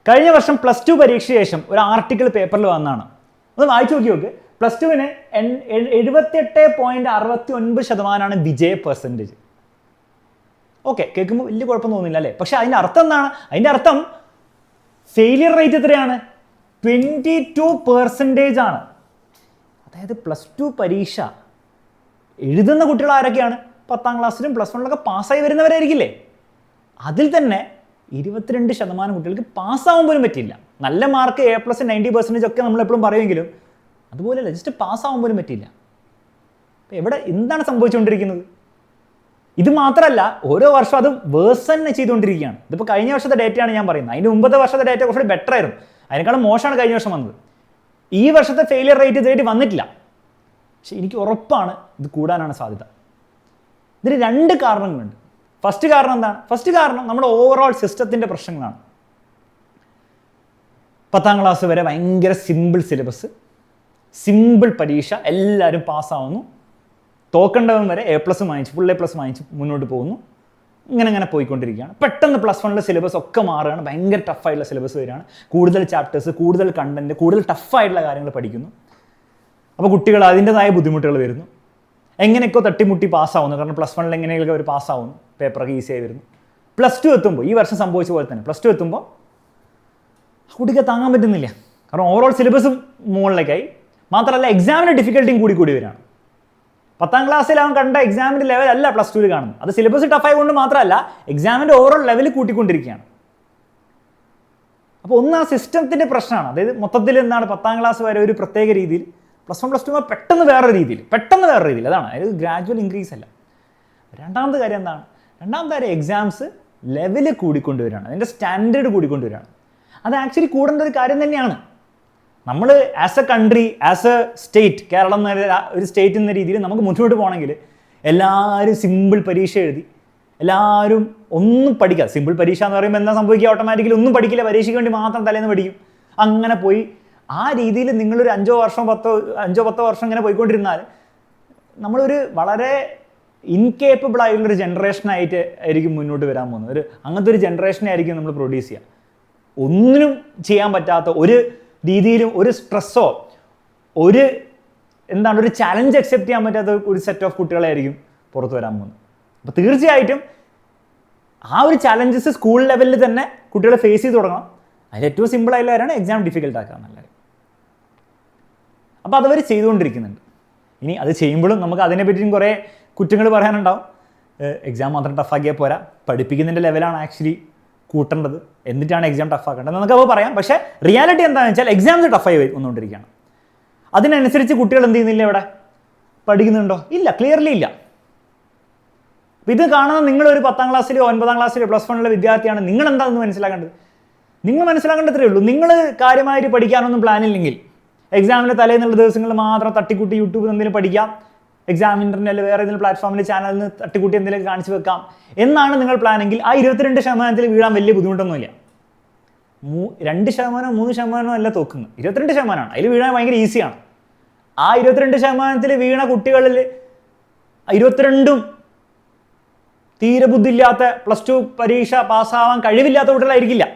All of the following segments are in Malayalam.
കഴിഞ്ഞ വർഷം +2 പരീക്ഷ ശേഷം ഒരു ആർട്ടിക്കിൾ പേപ്പറിൽ വന്നതാണ്. ഒന്ന് വായിച്ചു നോക്ക്. +2-ന് 78.69% വിജയ പെർസെൻറ്റേജ്. ഓക്കെ, കേൾക്കുമ്പോൾ വലിയ കുഴപ്പം തോന്നുന്നില്ല അല്ലേ? പക്ഷെ അതിൻ്റെ അർത്ഥം എന്താണ്? അതിൻ്റെ അർത്ഥം ഫെയിലിയർ റേറ്റ് എത്രയാണ്? 22% ആണ്. അതായത് +2 പരീക്ഷ എഴുതുന്ന കുട്ടികൾ ആരൊക്കെയാണ്? 10ാം ക്ലാസ്സിലും +1-ലൊക്കെ പാസ്സായി വരുന്നവരായിരിക്കില്ലേ? അതിൽ തന്നെ 22% കുട്ടികൾക്ക് പാസ്സാവാൻ പോലും പറ്റില്ല. നല്ല മാർക്ക് A+, 90% ഒക്കെ നമ്മളെപ്പോഴും പറയുമെങ്കിലും അതുപോലെയല്ല, ജസ്റ്റ് പാസ്സാവാൻ പോലും പറ്റില്ല. അപ്പോൾ എവിടെ എന്താണ് സംഭവിച്ചുകൊണ്ടിരിക്കുന്നത്? ഇത് മാത്രമല്ല, ഓരോ വർഷം അത് വേഴ്സ് തന്നെ ചെയ്തുകൊണ്ടിരിക്കുകയാണ്. ഇതിപ്പോൾ കഴിഞ്ഞ വർഷത്തെ ഡേറ്റയാണ് ഞാൻ പറയുന്നത്. അതിൻ്റെ മുമ്പത്തെ വർഷത്തെ ഡേറ്റ കുറച്ചുകൂടി ബെറ്റർ ആയിരുന്നു. അതിനേക്കാളും മോശമാണ് കഴിഞ്ഞ വർഷം വന്നത്. ഈ വർഷത്തെ ഫെയിലിയർ റേറ്റ് ഇതുവരെ വന്നിട്ടില്ല. പക്ഷെ എനിക്ക് ഉറപ്പാണ് ഇത് കൂടാനാണ് സാധ്യത. ഇതിന് 2 കാരണങ്ങളുണ്ട്. ഫസ്റ്റ് കാരണം എന്താണ്? ഫസ്റ്റ് കാരണം നമ്മുടെ ഓവറോൾ സിസ്റ്റത്തിൻ്റെ പ്രശ്നങ്ങളാണ്. 10ാം ക്ലാസ് വരെ ഭയങ്കര സിമ്പിൾ സിലബസ്, സിമ്പിൾ പരീക്ഷ, എല്ലാവരും പാസ്സാവുന്നു. തോക്കേണ്ടവൻ വരെ A+ വാങ്ങിച്ച് ഫുൾ A+ വാങ്ങിച്ച് മുന്നോട്ട് പോകുന്നു. ഇങ്ങനെ പോയിക്കൊണ്ടിരിക്കുകയാണ്. പെട്ടെന്ന് +1-ലെ സിലബസ് ഒക്കെ മാറുകയാണ്. ഭയങ്കര ടഫായിട്ടുള്ള സിലബസ് വരികയാണ്. കൂടുതൽ ചാപ്റ്റേഴ്സ്, കൂടുതൽ കണ്ടന്റ്, കൂടുതൽ ടഫായിട്ടുള്ള കാര്യങ്ങൾ പഠിക്കുന്നു. അപ്പോൾ കുട്ടികൾ അതിൻ്റെതായ ബുദ്ധിമുട്ടുകൾ വരുന്നു. എങ്ങനെയൊക്കെ തട്ടിമുട്ടി പാസ്സാവുന്നു. കാരണം +1-ൽ എങ്ങനെയൊക്കെ അവർ പാസ്സാവുന്നു, പേപ്പറൊക്കെ ഈസിയായി വരുന്നു. +2 എത്തുമ്പോൾ ഈ വർഷം സംഭവിച്ച പോലെ തന്നെ +2 എത്തുമ്പോൾ കുട്ടിക്ക് താങ്ങാൻ പറ്റുന്നില്ല. കാരണം ഓവറോൾ സിലബസും മുകളിലേക്കായി. മാത്രമല്ല എക്സാമിൻ്റെ ഡിഫിക്കൽട്ടിയും കൂടി വരികയാണ്. 10ാം ക്ലാസ്സിൽ അവൻ കണ്ട എക്സാമിൻ്റെ ലെവൽ അല്ല +2-ൽ കാണുന്നത്. അത് സിലബസ് ടഫായി കൊണ്ട് മാത്രമല്ല, എക്സാമിൻ്റെ ഓവറോൾ ലെവൽ കൂട്ടിക്കൊണ്ടിരിക്കുകയാണ്. അപ്പോൾ ഒന്ന് ആ സിസ്റ്റത്തിൻ്റെ പ്രശ്നമാണ്. അതായത് മൊത്തത്തിൽ എന്താണ് 10ാം ക്ലാസ് വരെ ഒരു പ്രത്യേക രീതിയിൽ, +1 +2 പെട്ടെന്ന് വേറൊരു രീതിയിൽ. അതാണ്. അതായത് ഗ്രാജുവൽ ഇൻക്രീസ് അല്ല. രണ്ടാമത്തെ കാര്യം എന്താണ്? രണ്ടാമത്തെ കാര്യം എക്സാംസ് ലെവല് കൂടിക്കൊണ്ടുവരികയാണ്. അതിൻ്റെ സ്റ്റാൻഡേർഡ് കൂടിക്കൊണ്ടുവരികയാണ്. അത് ആക്ച്വലി കൂടേണ്ട ഒരു കാര്യം തന്നെയാണ്. നമ്മൾ as a country, as a state, Keralam എന്ന ഒരു സ്റ്റേറ്റ് എന്ന രീതിയിൽ നമുക്ക് മുന്നോട്ട് പോകണമെങ്കിൽ എല്ലാവരും സിമ്പിൾ പരീക്ഷ എഴുതി, എല്ലാവരും ഒന്നും പഠിക്കുക. സിമ്പിൾ പരീക്ഷ എന്ന് പറയുമ്പോൾ എന്താ സംഭവിക്കുക? ഓട്ടോമാറ്റിക്കലി ഒന്നും പഠിക്കില്ല, പരീക്ഷയ്ക്ക് വേണ്ടി മാത്രം തലേന്ന് പഠിക്കും. അങ്ങനെ പോയി ആ രീതിയിൽ നിങ്ങളൊരു 5 വർഷം 10 വർഷം ഇങ്ങനെ പോയിക്കൊണ്ടിരുന്നാൽ നമ്മളൊരു വളരെ ഇൻകേപ്പബിൾ ആയിട്ടുള്ളൊരു ജനറേഷനായിട്ട് ആയിരിക്കും മുന്നോട്ട് വരാൻ പോകുന്നത്. അങ്ങനത്തെ ഒരു ജനറേഷനെ ആയിരിക്കും നമ്മൾ പ്രൊഡ്യൂസ് ചെയ്യുക. ഒന്നിനും ചെയ്യാൻ പറ്റാത്ത, ഒരു രീതിയിലും ഒരു സ്ട്രെസ്സോ ഒരു ചലഞ്ച് അക്സെപ്റ്റ് ചെയ്യാൻ പറ്റാത്ത ഒരു സെറ്റ് ഓഫ് കുട്ടികളായിരിക്കും പുറത്ത് വരാൻ പോകുന്നത്. അപ്പോൾ തീർച്ചയായിട്ടും ആ ഒരു ചലഞ്ചസ് സ്കൂൾ ലെവലിൽ തന്നെ കുട്ടികളെ ഫേസ് ചെയ്ത് തുടങ്ങണം. അതിൽ ഏറ്റവും സിമ്പിളായിട്ടുള്ള കാര്യമാണ് എക്സാം ഡിഫിക്കൽട്ട് ആക്കുക എന്നുള്ളത്. അപ്പോൾ അതവർ ചെയ്തുകൊണ്ടിരിക്കുന്നുണ്ട്. ഇനി അത് ചെയ്യുമ്പോഴും നമുക്ക് അതിനെപ്പറ്റിയും കുറേ കുറ്റങ്ങൾ പറയാനുണ്ടാവും. എക്സാം മാത്രം ടഫാക്കിയാൽ പോരാ, പഠിപ്പിക്കുന്നതിൻ്റെ ലെവലാണ് ആക്ച്വലി കൂട്ടേണ്ടത്. എന്നിട്ടാണ് എക്സാം ടഫാക്കേണ്ടത് എന്നൊക്കെ അപ്പോൾ പറയാം. പക്ഷേ റിയാലിറ്റി എന്താണെന്ന് വെച്ചാൽ എക്സാംസ് ടഫായി വന്നുകൊണ്ടിരിക്കുകയാണ്. അതിനനുസരിച്ച് കുട്ടികൾ എന്ത് ചെയ്യുന്നില്ല? ഇവിടെ പഠിക്കുന്നുണ്ടോ? ഇല്ല, ക്ലിയർലി ഇല്ല. അപ്പോൾ ഇത് കാണുന്ന നിങ്ങളൊരു 10ാം ക്ലാസ്സിലോ 9ാം ക്ലാസ്സിലോ +1-ലെ വിദ്യാർത്ഥിയാണ്. നിങ്ങൾ എന്താണെന്ന് മനസ്സിലാക്കേണ്ടത്? നിങ്ങൾ മനസ്സിലാക്കേണ്ടത്രേ ഉള്ളൂ. നിങ്ങൾ കാര്യമായിട്ട് പഠിക്കാനൊന്നും പ്ലാനില്ലെങ്കിൽ എക്സാമിൻ്റെ തലേന്നുള്ള ദിവസങ്ങളിൽ മാത്രം തട്ടിക്കൂട്ടി യൂട്യൂബിൽ എന്തെങ്കിലും പഠിക്കാം, എക്സാം ഇൻ്റർനെറ്റിൽ വേറെ ഏതെങ്കിലും പ്ലാറ്റ്ഫോമിൽ ചാനലിൽ നിന്ന് തട്ടിക്കൂട്ടി എന്തെങ്കിലും കാണിച്ചു വെക്കാം എന്നാണ് നിങ്ങൾ പ്ലാനെങ്കിൽ ആ 22% വീഴാൻ വലിയ ബുദ്ധിമുട്ടൊന്നുമില്ല. 2%, 3% അല്ല തോക്കുന്നത്, 22%. അതിൽ വീഴാൻ ഭയങ്കര ഈസിയാണ്. ആ 22% വീണ കുട്ടികളിൽ 22ഉം തീരെ ബുദ്ധിയില്ലാത്ത, +2 പരീക്ഷ പാസ്സാവാൻ കഴിവില്ലാത്ത കുട്ടികളായിരിക്കില്ല.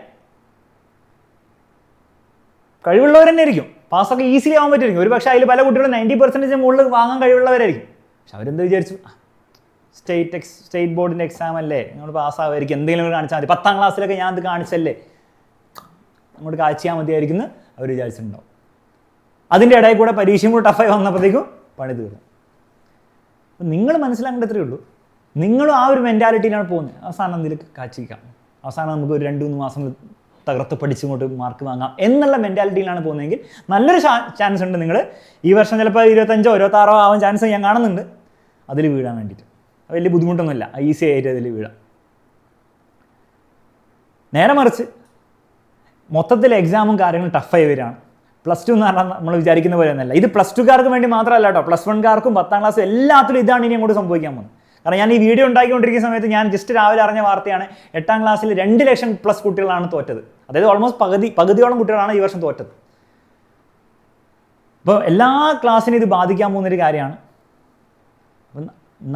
കഴിവുള്ളവർ തന്നെ ആയിരിക്കും. പാസ്സൊക്കെ ഈസിലി ആവാൻ പറ്റുമായിരിക്കും. ഒരു പക്ഷേ അതിൽ പല കുട്ടികളും 90% മുകളിൽ വാങ്ങാൻ കഴിവുള്ളവരായിരിക്കും. പക്ഷെ അവരെന്ത് വിചാരിച്ചു? സ്റ്റേറ്റ് ബോർഡിൻ്റെ എക്സാം അല്ലേ, നമ്മൾ പാസ്സാവുമായിരിക്കും, എന്തെങ്കിലും കാണിച്ചാൽ മതി, 10ാം ക്ലാസ്സിലൊക്കെ ഞാൻ ഇത് കാണിച്ചല്ലേ, അങ്ങോട്ട് കാഴ്ചയാൽ മതിയായിരിക്കുന്നു അവർ വിചാരിച്ചിട്ടുണ്ടാവും. അതിൻ്റെ ഇടയിൽ കൂടെ പരീക്ഷയും കൂടെ ടഫായി വന്നപ്പോഴത്തേക്കും പണി തീർന്നു. അപ്പം നിങ്ങൾ മനസ്സിലാക്കേണ്ടത്രേ ഉള്ളൂ, നിങ്ങളും ആ ഒരു മെൻറ്റാലിറ്റിയിലാണ് പോകുന്നത്. അവസാനം എന്തെങ്കിലും കാഴ്ചയ്ക്കാം, അവസാനം നമുക്ക് ഒരു 2-3 മാസം തകർത്ത് പഠിച്ചുകൊണ്ട് മാർക്ക് വാങ്ങാം എന്നുള്ള മെൻറ്റാലിറ്റിയിലാണ് പോകുന്നതെങ്കിൽ നല്ലൊരു ചാൻസ് ഉണ്ട്. നിങ്ങൾ ഈ വർഷം ചിലപ്പോൾ 25-ഓ 26-ഓ ആവാൻ ചാൻസ് ഞാൻ കാണുന്നുണ്ട് അതിൽ വീഴാൻ വേണ്ടിയിട്ട്. വലിയ ബുദ്ധിമുട്ടൊന്നുമില്ല, ഈസി ആയിട്ട് അതിൽ വീഴാം. നേരെ മറിച്ച് മൊത്തത്തിൽ എക്സാമും കാര്യങ്ങളും ടഫായി വരികയാണ്. +2 എന്ന് പറഞ്ഞാൽ നമ്മൾ വിചാരിക്കുന്ന പോലെ ഒന്നല്ല. ഇത് +2കാർക്ക് വേണ്ടി മാത്രമല്ല കേട്ടോ, +1കാർക്കും 10ാം ക്ലാസ്സും എല്ലാത്തിലും ഇതാണ് ഇനി അങ്ങോട്ട് സംഭവിക്കാൻ പോകുന്നത്. കാരണം ഞാൻ ഈ വീഡിയോ ഉണ്ടാക്കിക്കൊണ്ടിരിക്കുന്ന സമയത്ത് ഞാൻ ജസ്റ്റ് രാവിലെ അറിഞ്ഞ വാർത്തയാണ്, 8ാം ക്ലാസ്സിൽ 2 ലക്ഷം പ്ലസ് കുട്ടികളാണ് തോറ്റത്. അതായത് ഓൾമോസ്റ്റ് പകുതിയോളം കുട്ടികളാണ് ഈ വർഷം തോറ്റത്. അപ്പോൾ എല്ലാ ക്ലാസ്സിനും ഇത് ബാധിക്കാൻ പോകുന്നൊരു കാര്യമാണ്. അപ്പം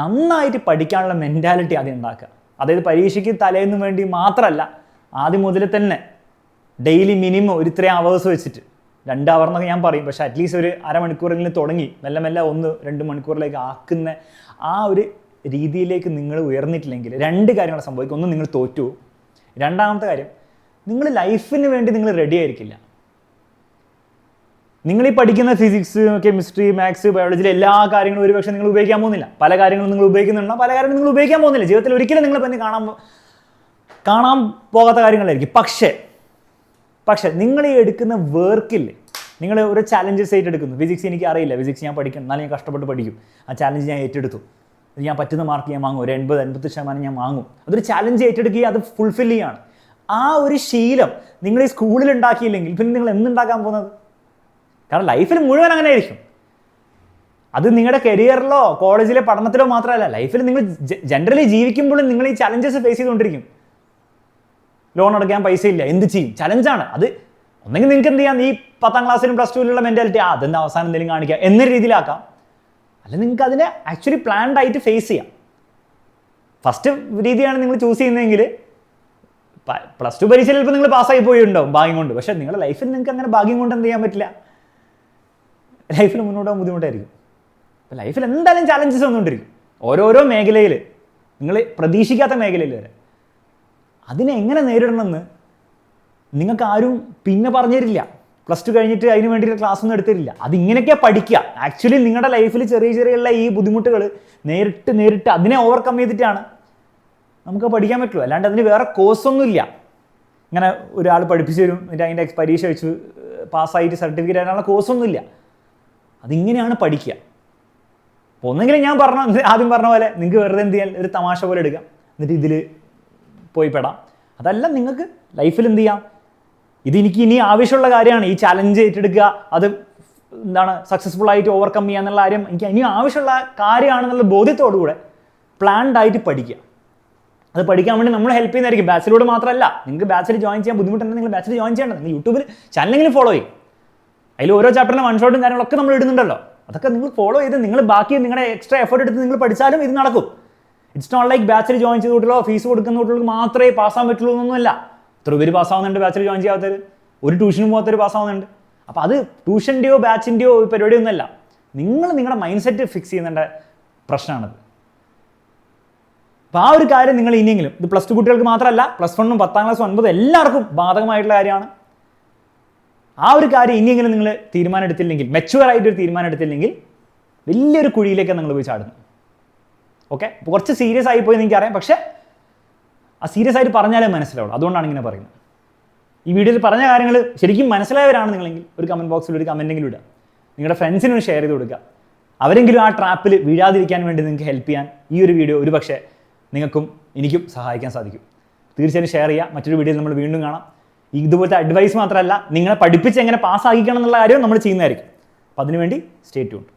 നന്നായിട്ട് പഠിക്കാനുള്ള മെൻറ്റാലിറ്റി ആദ്യം ഉണ്ടാക്കുക. അതായത് പരീക്ഷയ്ക്ക് തലേന്ന് വേണ്ടി മാത്രമല്ല, ആദ്യം മുതൽ തന്നെ ഡെയിലി മിനിമം ഒരു 3 hours വെച്ചിട്ട്, 2 hour എന്നൊക്കെ ഞാൻ പറയും, പക്ഷേ അറ്റ്ലീസ്റ്റ് ഒരു അരമണിക്കൂറെങ്കിലും തുടങ്ങി മെല്ലെ മെല്ലെ 1-2 മണിക്കൂറിലേക്ക് ആക്കുന്ന ആ ഒരു രീതിയിലേക്ക് നിങ്ങൾ ഉയർന്നിട്ടില്ലെങ്കിൽ 2 കാര്യങ്ങൾ സംഭവിക്കും. ഒന്ന്, നിങ്ങൾ തോറ്റു. രണ്ടാമത്തെ കാര്യം, നിങ്ങൾ ലൈഫിന് വേണ്ടി നിങ്ങൾ റെഡി ആയിരിക്കില്ല. നിങ്ങൾ ഈ പഠിക്കുന്ന ഫിസിക്സ്, കെമിസ്ട്രി, മാത്സ്, ബയോളജിയിലെ എല്ലാ കാര്യങ്ങളും ഒരുപക്ഷെ നിങ്ങൾ ഉപയോഗിക്കാൻ പോകുന്നില്ല. പല കാര്യങ്ങളും നിങ്ങൾ ഉപയോഗിക്കുന്നുണ്ടോ, പല കാര്യങ്ങളും നിങ്ങൾ ഉപയോഗിക്കാൻ പോകുന്നില്ല. ജീവിതത്തിൽ ഒരിക്കലും നിങ്ങൾ പിന്നെ കാണാൻ പോകാത്ത കാര്യങ്ങളായിരിക്കും. പക്ഷേ നിങ്ങൾ ഈ എടുക്കുന്ന വർക്കില്ലേ, നിങ്ങൾ ഒരു ചാലഞ്ചസ് ഏറ്റെടുക്കുന്നു. ഫിസിക്സ് എനിക്ക് അറിയില്ല, ഫിസിക്സ് ഞാൻ പഠിക്കണം, എന്നാലും ഞാൻ കഷ്ടപ്പെട്ട് പഠിക്കും. ആ ചാലഞ്ച് ഞാൻ ഏറ്റെടുത്തു, ഞാൻ പറ്റുന്ന മാർക്ക് ഞാൻ വാങ്ങും, ഒരു 80-85% ഞാൻ വാങ്ങും. അതൊരു ചാലഞ്ച് ഏറ്റെടുക്കുകയും അത് ഫുൾഫിൽ ചെയ്യുകയാണ്. ആ ഒരു ശീലം നിങ്ങൾ ഈ സ്കൂളിൽ ഉണ്ടാക്കിയില്ലെങ്കിൽ പിന്നെ നിങ്ങൾ എന്തുണ്ടാക്കാൻ പോകുന്നത്? കാരണം ലൈഫിൽ മുഴുവൻ അങ്ങനെ ആയിരിക്കും. അത് നിങ്ങളുടെ കരിയറിലോ കോളേജിലെ പഠനത്തിലോ മാത്രമല്ല, ലൈഫിൽ നിങ്ങൾ ജനറലി ജീവിക്കുമ്പോഴും നിങ്ങൾ ഈ ചലഞ്ചസ് ഫേസ് ചെയ്തുകൊണ്ടിരിക്കും. ലോൺ അടയ്ക്കാൻ പൈസ ഇല്ല, എന്ത് ചെയ്യും? ചലഞ്ചാണ് അത്. ഒന്നെങ്കിൽ നിങ്ങൾക്ക് എന്ത് ചെയ്യാം, ഈ 10ാം ക്ലാസ്സിലും +2 ലുള്ള മെൻറ്റാലിറ്റി അതെന്താ അവസാനം എന്തെങ്കിലും കാണിക്കുക എന്ന രീതിയിലാക്കാം. അല്ലെങ്കിൽ നിങ്ങൾക്ക് അതിനെ ആക്ച്വലി പ്ലാൻഡ് ആയിട്ട് ഫേസ് ചെയ്യാം. ഫസ്റ്റ് രീതിയാണ് നിങ്ങൾ ചൂസ് ചെയ്യുന്നതെങ്കിൽ +2 പരീക്ഷയിൽ ചിലപ്പോൾ നിങ്ങൾ പാസ്സായി പോയിട്ടുണ്ടാവും ഭാഗ്യം കൊണ്ട്. പക്ഷേ നിങ്ങളുടെ ലൈഫിൽ നിങ്ങൾക്ക് അങ്ങനെ ഭാഗ്യം കൊണ്ട് എന്ത് ചെയ്യാൻ പറ്റില്ല, ലൈഫിൽ മുന്നോട്ട് പോകാൻ ബുദ്ധിമുട്ടായിരിക്കും. അപ്പോൾ ലൈഫിൽ എന്തായാലും ചാലഞ്ചസ് വന്നുകൊണ്ടിരിക്കും, ഓരോരോ മേഖലയിൽ, നിങ്ങൾ പ്രതീക്ഷിക്കാത്ത മേഖലയിൽ വരെ. അതിനെ എങ്ങനെ നേരിടണമെന്ന് നിങ്ങൾക്ക് ആരും പിന്നെ പറഞ്ഞു തരില്ല. +2 കഴിഞ്ഞിട്ട് അതിന് വേണ്ടിയിട്ട് ക്ലാസ് ഒന്നും എടുത്തിട്ടില്ല. അതിങ്ങനെയൊക്കെയാണ് പഠിക്കുക. ആക്ച്വലി നിങ്ങളുടെ ലൈഫിൽ ചെറിയ ഈ ബുദ്ധിമുട്ടുകൾ നേരിട്ട് അതിനെ ഓവർകം ചെയ്തിട്ടാണ് നമുക്ക് പഠിക്കാൻ പറ്റുള്ളൂ. അല്ലാണ്ട് അതിന് വേറെ കോഴ്സൊന്നുമില്ല. ഇങ്ങനെ ഒരാൾ പഠിപ്പിച്ചു തരും, അതിൻ്റെ പരീക്ഷ വെച്ച് പാസ്സായിട്ട് സർട്ടിഫിക്കറ്റ് അതിനുള്ള കോഴ്സൊന്നുമില്ല. അതിങ്ങനെയാണ് പഠിക്കുക. അപ്പോൾ ഒന്നെങ്കിലും ഞാൻ ആദ്യം പറഞ്ഞ പോലെ നിങ്ങൾക്ക് വെറുതെ എന്ത് ചെയ്യാൻ ഒരു തമാശ പോലെ എടുക്കാം, എന്നിട്ട് ഇതിൽ പോയി പെടാം. അതല്ല, നിങ്ങൾക്ക് ലൈഫിൽ എന്ത് ചെയ്യാം, ഇതെനിക്ക് ഇനി ആവശ്യമുള്ള കാര്യമാണ്, ഈ ചാലഞ്ച് ഏറ്റെടുക്കുക, അത് സക്സസ്ഫുൾ ആയിട്ട് ഓവർകം ചെയ്യുക എന്നുള്ള കാര്യം എനിക്ക് ഇനി ആവശ്യമുള്ള കാര്യമാണെന്നുള്ള ബോധ്യത്തോടുകൂടെ പ്ലാൻഡ് ആയിട്ട് പഠിക്കുക. അത് പഠിക്കാൻ വേണ്ടി നമ്മൾ ഹെൽപ്പ് ചെയ്യുന്നതായിരിക്കും. ബാച്ചിലൂടെ മാത്രമല്ല, നിങ്ങൾക്ക് ബാച്ചിൽ ജോയിൻ ചെയ്യാൻ ബുദ്ധിമുട്ടുണ്ടെങ്കിൽ നിങ്ങൾ ബാച്ചിൽ ജോയിൻ ചെയ്യേണ്ടത്. നിങ്ങൾ യൂട്യൂബിൽ ചാനലെങ്കിലും ഫോളോ ചെയ്യും. അതിൽ ഓരോ ചാപ്റ്ററിന് 1 ഷോട്ടും കാര്യങ്ങളൊക്കെ നമ്മൾ ഇടുന്നുണ്ടല്ലോ. അതൊക്കെ നിങ്ങൾ ഫോളോ ചെയ്ത് നിങ്ങൾ ബാക്കി നിങ്ങളുടെ എക്സ്ട്രാ എഫേർട്ട് എടുത്ത് നിങ്ങൾ പഠിച്ചാലും ഇത് നടക്കും. ഇറ്റ്സ് നോട്ട് ലൈക്ക് ബാച്ചിൽ ജോയിൻ ചെയ്ത കുട്ടികളോ ഫീസ് കൊടുക്കുന്ന കുട്ടികൾക്ക് മാത്രമേ പാസ്സാൻ പറ്റുള്ളൂ എന്നൊന്നുമല്ല. എത്ര പേര് പാസ്സാവുന്നുണ്ട് ബാച്ചിൽ ജോയിൻ ചെയ്യാത്തവർ, ഒരു ട്യൂഷനും പോകാത്തവർ പാസ്സാവുന്നുണ്ട്. അപ്പോൾ അത് ട്യൂഷൻ്റെയോ ബാച്ചിൻ്റെയോ പരിപാടിയൊന്നുമല്ല, നിങ്ങളുടെ മൈൻഡ് സെറ്റ് ഫിക്സ് ചെയ്യുന്നതിൻ്റെ പ്രശ്നമാണത്. അപ്പോൾ ആ ഒരു കാര്യം നിങ്ങൾ ഇനിയെങ്കിലും, ഇത് +2 കുട്ടികൾക്ക് മാത്രമല്ല, +1, 10ാം ക്ലാസ്, 9 എല്ലാവർക്കും ബാധകമായിട്ടുള്ള കാര്യമാണ്. ആ ഒരു കാര്യം ഇനിയെങ്കിലും നിങ്ങൾ തീരുമാനം എടുത്തില്ലെങ്കിൽ, മെച്ചുവറായിട്ടൊരു തീരുമാനം എടുത്തില്ലെങ്കിൽ വലിയൊരു കുഴിയിലേക്ക് നിങ്ങൾ പോയി ചാടുന്നു. ഓക്കെ, അപ്പോൾ കുറച്ച് സീരിയസ് ആയിപ്പോയി എനിക്കറിയാം, പക്ഷേ ആ സീരിയസ് ആയിട്ട് പറഞ്ഞാലേ മനസ്സിലാവുള്ളൂ. അതുകൊണ്ടാണ് ഇങ്ങനെ പറയുന്നത്. ഈ വീഡിയോയിൽ പറഞ്ഞ കാര്യങ്ങൾ ശരിക്കും മനസ്സിലായവരാണ് നിങ്ങളെങ്കിൽ ഒരു കമൻറ്റ് ബോക്സിൽ ഒരു കമൻറ്റെങ്കിലും ഇടുക, നിങ്ങളുടെ ഫ്രണ്ട്സിനും ഷെയർ ചെയ്ത് കൊടുക്കുക. അവരെങ്കിലും ആ ട്രാപ്പിൽ വീഴാതിരിക്കാൻ വേണ്ടി നിങ്ങൾക്ക് ഹെൽപ്പ് ചെയ്യാൻ ഈ ഒരു വീഡിയോ ഒരു പക്ഷേ നിങ്ങൾക്കും എനിക്കും സഹായിക്കാൻ സാധിക്കും. തീർച്ചയായും ഷെയർ ചെയ്യുക. മറ്റൊരു വീഡിയോയിൽ നമ്മൾ വീണ്ടും കാണാം. ഇതുപോലത്തെ അഡ്വൈസ് മാത്രമല്ല, നിങ്ങളെ പഠിപ്പിച്ച് എങ്ങനെ പാസ്സാക്കിക്കണം എന്നുള്ള കാര്യം നമ്മൾ ചെയ്യുന്നതായിരിക്കും. അപ്പോൾ അതിനുവേണ്ടി സ്റ്റേ ട്യൂൺഡ്.